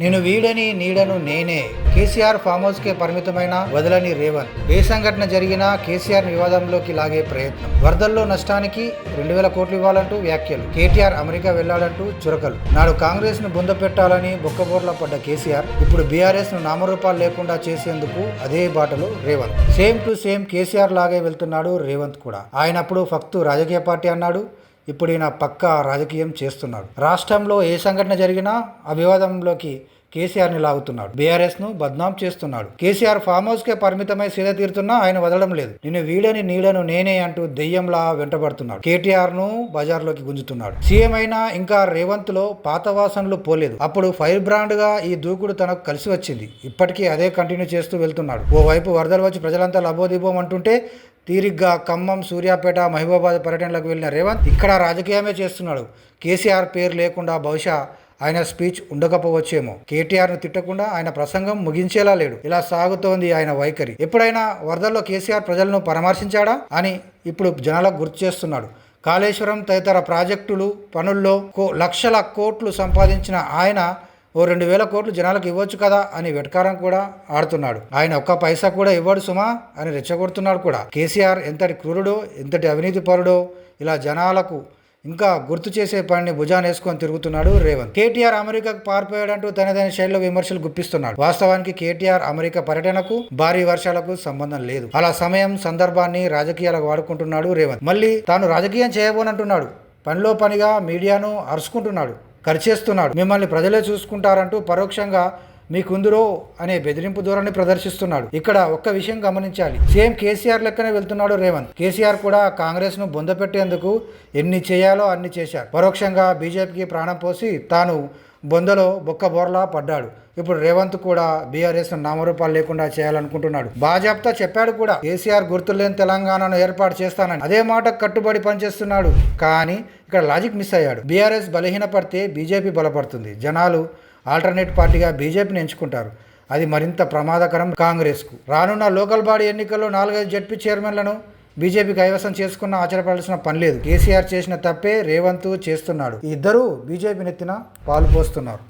నేను వీడని నీడను నేనే. కేసీఆర్ ఫామ్ హౌస్ కే పరిమితమైన వదలని రేవంత్. ఏ సంఘటన జరిగినా కేసీఆర్ వివాదంలోకి లాగే ప్రయత్నం. వరదల్లో నష్టానికి 2000 కోట్లు ఇవ్వాలంటూ వ్యాఖ్యలు. కేటీఆర్ అమెరికా వెళ్లాడంటూ చురకలు. నాడు కాంగ్రెస్ ను బొంద పెట్టాలని బొక్కబోర్లా పడ్డ కేసీఆర్ ఇప్పుడు బీఆర్ఎస్ ను నామరూపాలు లేకుండా చేసేందుకు అదే బాటలో Revanth. Same to same KCR లాగే వెళ్తున్నాడు రేవంత్ కూడా. ఆయన అప్పుడు ఫక్తు రాజకీయ పార్టీ అన్నాడు. ఇప్పుడు ఈయన పక్కా రాజకీయం చేస్తున్నాడు. రాష్ట్రంలో ఏ సంఘటన జరిగినా ఆ వివాదంలోకి కేసీఆర్ని లాగుతున్నాడు. బీఆర్ఎస్ ను బద్నాం చేస్తున్నాడు. కేసీఆర్ ఫామ్ హౌస్ కే పరిమితమై సీద తీరుతున్నా ఆయన వదలడం లేదు. నిన్ను వీడని నీడను నేనే అంటూ దెయ్యంలా వెంటబడుతున్నాడు. కేటీఆర్ ను బజార్లోకి గుంజుతున్నాడు. సీఎం అయినా ఇంకా రేవంత్ లో పాత వాసనలు పోలేదు. అప్పుడు ఫైర్ బ్రాండ్ గా ఈ దూకుడు తనకు కలిసి వచ్చింది. ఇప్పటికీ అదే కంటిన్యూ చేస్తూ వెళ్తున్నాడు. ఓవైపు వరదలు వచ్చి ప్రజలంతా లబోదిబోం అంటుంటే తీరిగ్గా ఖమ్మం, సూర్యాపేట, మహబూబాబాద్ పర్యటనలకు వెళ్లిన రేవంత్ ఇక్కడ రాజకీయమే చేస్తున్నాడు. కేసీఆర్ పేరు లేకుండా బహుశా ఆయన స్పీచ్ ఉండకపోవచ్చేమో. కేటీఆర్ను తిట్టకుండా ఆయన ప్రసంగం ముగించేలా లేడు. ఇలా సాగుతోంది ఆయన వైఖరి. ఎప్పుడైనా వరదల్లో కేసీఆర్ ప్రజలను పరామర్శించాడా అని ఇప్పుడు జనాలకు గుర్తు చేస్తున్నాడు. కాళేశ్వరం తదితర ప్రాజెక్టులు పనుల్లో లక్షల కోట్లు సంపాదించిన ఆయన 2000 కోట్లు జనాలకు ఇవ్వచ్చు కదా అని వెటకారం కూడా ఆడుతున్నాడు. ఆయన ఒక్క పైసా కూడా ఇవ్వడు సుమా అని రెచ్చగొడుతున్నాడు కూడా. కేసీఆర్ ఎంతటి క్రూరుడో, ఎంతటి అవినీతి పరుడో ఇలా జనాలకు ఇంకా గుర్తు చేసే పనిని భుజానేసుకొని తిరుగుతున్నాడు రేవంత్. కేటీఆర్ అమెరికాకు పారిపోయాడంటూ తనదైన శైలిలో విమర్శలు గుప్పిస్తున్నాడు. వాస్తవానికి కేటీఆర్ అమెరికా పర్యటనకు, భారీ వర్షాలకు సంబంధం లేదు. అలా సమయం, సందర్భాన్ని రాజకీయాలకు వాడుకుంటున్నాడు రేవంత్. మళ్ళీ తాను రాజకీయం చేయబోనంటున్నాడు. పనిలో పనిగా మీడియాను అరుచుకుంటున్నాడు, ఖర్చేస్తున్నాడు. మిమ్మల్ని ప్రజలే చూసుకుంటారంటూ పరోక్షంగా మీకుందురో అనే బెదిరింపు ధోరణి ప్రదర్శిస్తున్నాడు. ఇక్కడ ఒక్క విషయం గమనించాలి. సేమ్ కేసీఆర్ లెక్కనే వెళ్తున్నాడు రేవంత్. కేసీఆర్ కూడా కాంగ్రెస్ ను బొంద పెట్టేందుకు ఎన్ని చేయాలో అన్ని చేశారు. పరోక్షంగా బీజేపీకి ప్రాణం పోసి తాను బొందలో బొక్కబోర్లా పడ్డాడు. ఇప్పుడు రేవంత్ కూడా బీఆర్ఎస్ నామరూపాలు లేకుండా చేయాలనుకుంటున్నాడు. బాజాప్తా చెప్పాడు కూడా, కేసీఆర్ గుర్తులేని తెలంగాణను ఏర్పాటు చేస్తానని. అదే మాటకు కట్టుబడి పనిచేస్తున్నాడు. కానీ ఇక్కడ లాజిక్ మిస్ అయ్యాడు. బీఆర్ఎస్ బలహీనపడితే బీజేపీ బలపడుతుంది. జనాలు ఆల్టర్నేట్ పార్టీగా బీజేపీని ఎంచుకుంటారు. అది మరింత ప్రమాదకరం కాంగ్రెస్కు. రానున్న లోకల్ బాడీ ఎన్నికల్లో 4-5 జడ్పీ చైర్మన్లను బీజేపీ కైవసం చేసుకున్న ఆశ్చర్యపడాల్సిన పని లేదు. కేసీఆర్ చేసిన తప్పే రేవంత్ చేస్తున్నాడు. ఇద్దరూ బీజేపీ నెత్తిన పాలు పోస్తున్నారు.